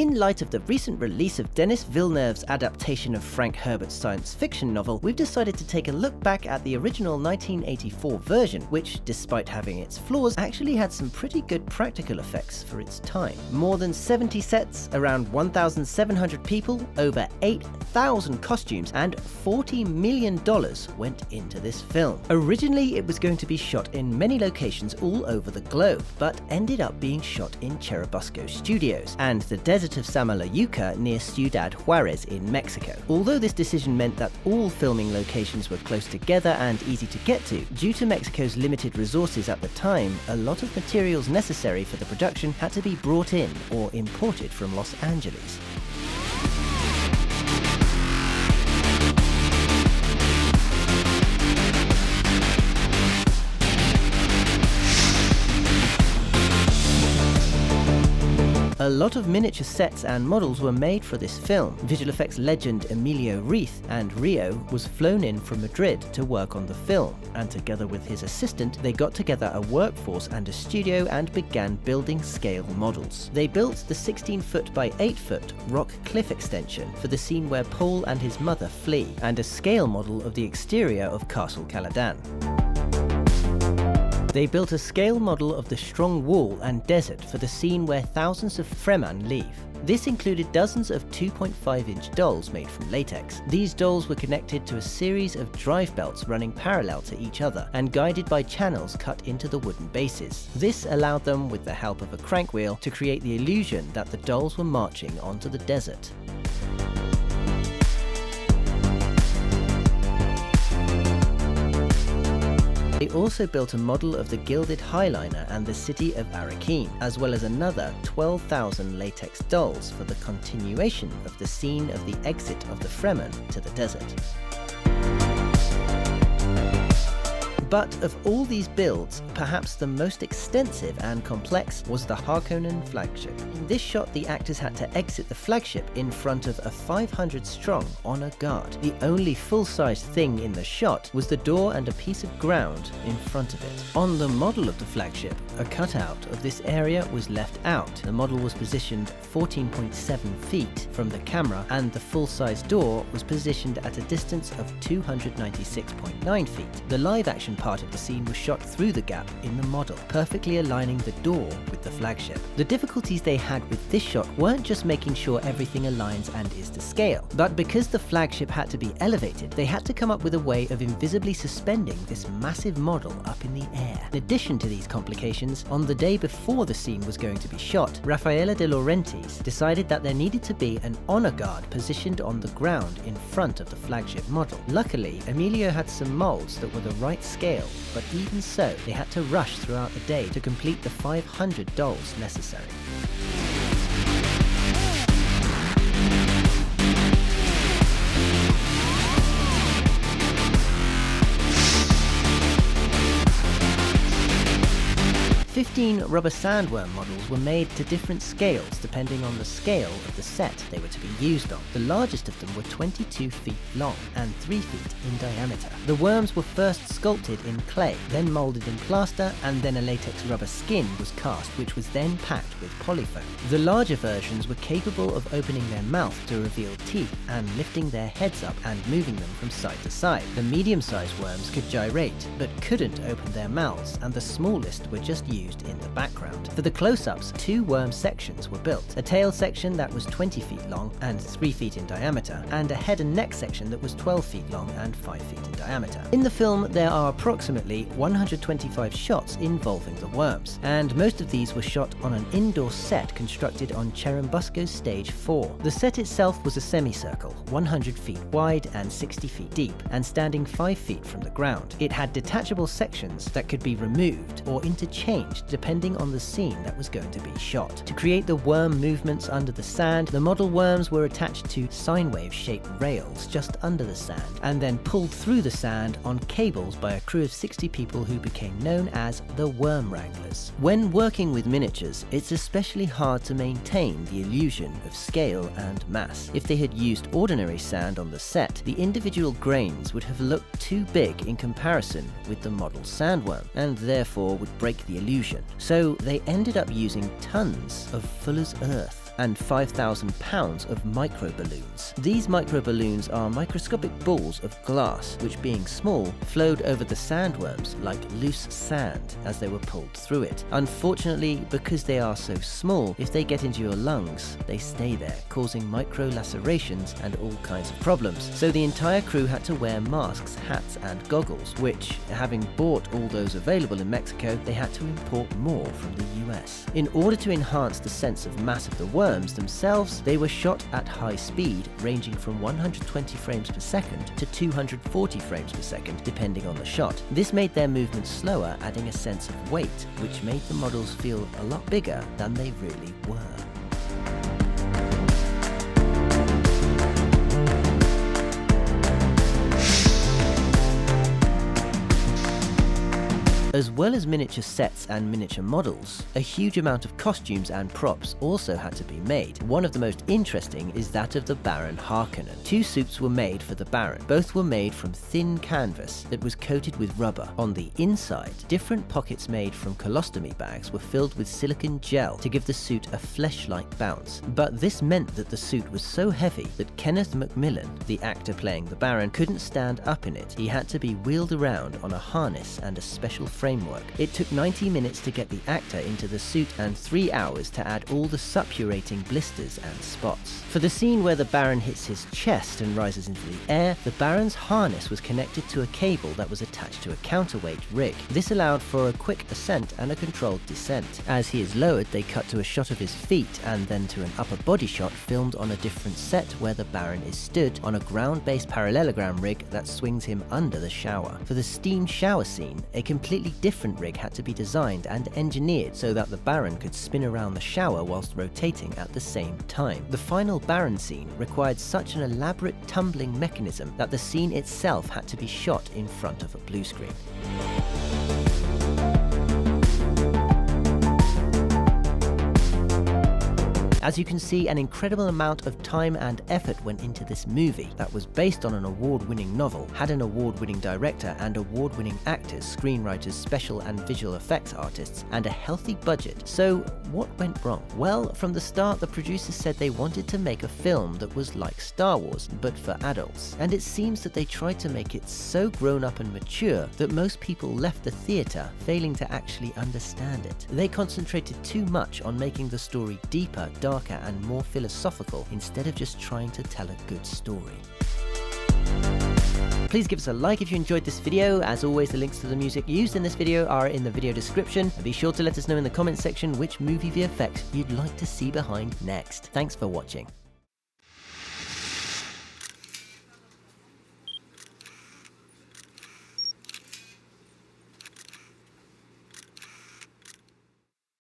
In light of the recent release of Denis Villeneuve's adaptation of Frank Herbert's science fiction novel, we've decided to take a look back at the original 1984 version, which, despite having its flaws, actually had some pretty good practical effects for its time. More than 70 sets, around 1,700 people, over 8,000 costumes, and $40 million went into this film. Originally, it was going to be shot in many locations all over the globe, but ended up being shot in Churubusco Studios and the desert of Samalayuca near Ciudad Juarez in Mexico. Although this decision meant that all filming locations were close together and easy to get to, due to Mexico's limited resources at the time, a lot of materials necessary for the production had to be brought in or imported from Los Angeles. A lot of miniature sets and models were made for this film. Visual effects legend Emilio Reith and Rio was flown in from Madrid to work on the film, and together with his assistant, they got together a workforce and a studio and began building scale models. They built the 16-foot by 8-foot rock cliff extension for the scene where Paul and his mother flee, and a scale model of the exterior of Castle Caladan. They built a scale model of the strong wall and desert for the scene where thousands of Fremen leave. This included dozens of 2.5-inch dolls made from latex. These dolls were connected to a series of drive belts running parallel to each other and guided by channels cut into the wooden bases. This allowed them, with the help of a crankwheel, to create the illusion that the dolls were marching onto the desert. They also built a model of the gilded Highliner and the city of Arakeen, as well as another 12,000 latex dolls for the continuation of the scene of the exit of the Fremen to the desert. But of all these builds, perhaps the most extensive and complex was the Harkonnen Flagship. In this shot, the actors had to exit the flagship in front of a 500-strong honor guard. The only full-sized thing in the shot was the door and a piece of ground in front of it. On the model of the flagship, a cutout of this area was left out. The model was positioned 14.7 feet from the camera, and the full-size door was positioned at a distance of 296.9 feet. The live-action part of the scene was shot through the gap in the model, perfectly aligning the door with the flagship. The difficulties they had with this shot weren't just making sure everything aligns and is to scale, but because the flagship had to be elevated, they had to come up with a way of invisibly suspending this massive model up in the air. In addition to these complications, on the day before the scene was going to be shot, Rafaela de Laurentiis decided that there needed to be an honor guard positioned on the ground in front of the flagship model. Luckily, Emilio had some molds that were the right scale, but even so, they had to rush throughout the day to complete the 500 dolls necessary. Rubber sandworm models were made to different scales depending on the scale of the set they were to be used on. The largest of them were 22 feet long and 3 feet in diameter. The worms were first sculpted in clay, then molded in plaster, and then a latex rubber skin was cast, which was then packed with polyfoam. The larger versions were capable of opening their mouth to reveal teeth and lifting their heads up and moving them from side to side. The medium-sized worms could gyrate, but couldn't open their mouths, and the smallest were just used in the background. For the close-ups, 2 worm sections were built, a tail section that was 20 feet long and 3 feet in diameter, and a head and neck section that was 12 feet long and 5 feet in diameter. In the film, there are approximately 125 shots involving the worms, and most of these were shot on an indoor set constructed on Churubusco's Stage 4. The set itself was a semicircle, 100 feet wide and 60 feet deep, and standing 5 feet from the ground. It had detachable sections that could be removed or interchanged depending on the scene that was going to be shot. To create the worm movements under the sand, the model worms were attached to sine wave-shaped rails just under the sand, and then pulled through the sand on cables by a crew of 60 people who became known as the Worm Wranglers. When working with miniatures, it's especially hard to maintain the illusion of scale and mass. If they had used ordinary sand on the set, the individual grains would have looked too big in comparison with the model sandworm, and therefore would break the illusion. So they ended up using tons of Fuller's earth and 5,000 pounds of microballoons. These microballoons are microscopic balls of glass, which being small, flowed over the sandworms like loose sand as they were pulled through it. Unfortunately, because they are so small, if they get into your lungs, they stay there, causing micro lacerations and all kinds of problems. So the entire crew had to wear masks, hats and goggles, which, having bought all those available in Mexico, they had to import more from the US. In order to enhance the sense of mass of the worms themselves, they were shot at high speed, ranging from 120 frames per second to 240 frames per second, depending on the shot. This made their movements slower, adding a sense of weight, which made the models feel a lot bigger than they really were. As well as miniature sets and miniature models, a huge amount of costumes and props also had to be made. One of the most interesting is that of the Baron Harkonnen. 2 suits were made for the Baron. Both were made from thin canvas that was coated with rubber. On the inside, different pockets made from colostomy bags were filled with silicone gel to give the suit a flesh-like bounce. But this meant that the suit was so heavy that Kenneth Macmillan, the actor playing the Baron, couldn't stand up in it. He had to be wheeled around on a harness and a special framework. It took 90 minutes to get the actor into the suit and 3 hours to add all the suppurating blisters and spots. For the scene where the Baron hits his chest and rises into the air, the Baron's harness was connected to a cable that was attached to a counterweight rig. This allowed for a quick ascent and a controlled descent. As he is lowered, they cut to a shot of his feet and then to an upper body shot filmed on a different set where the Baron is stood on a ground-based parallelogram rig that swings him under the shower. For the steam shower scene, a completely different rig had to be designed and engineered so that the Baron could spin around the shower whilst rotating at the same time. The final Baron scene required such an elaborate tumbling mechanism that the scene itself had to be shot in front of a blue screen. As you can see, an incredible amount of time and effort went into this movie that was based on an award-winning novel, had an award-winning director and award-winning actors, screenwriters, special and visual effects artists, and a healthy budget. So what went wrong? Well, from the start, the producers said they wanted to make a film that was like Star Wars, but for adults. And it seems that they tried to make it so grown up and mature that most people left the theatre failing to actually understand it. They concentrated too much on making the story deeper, darker and more philosophical instead of just trying to tell a good story. Please give us a like if you enjoyed this video. As always, the links to the music used in this video are in the video description. And be sure to let us know in the comments section which movie VFX you'd like to see behind next. Thanks for watching.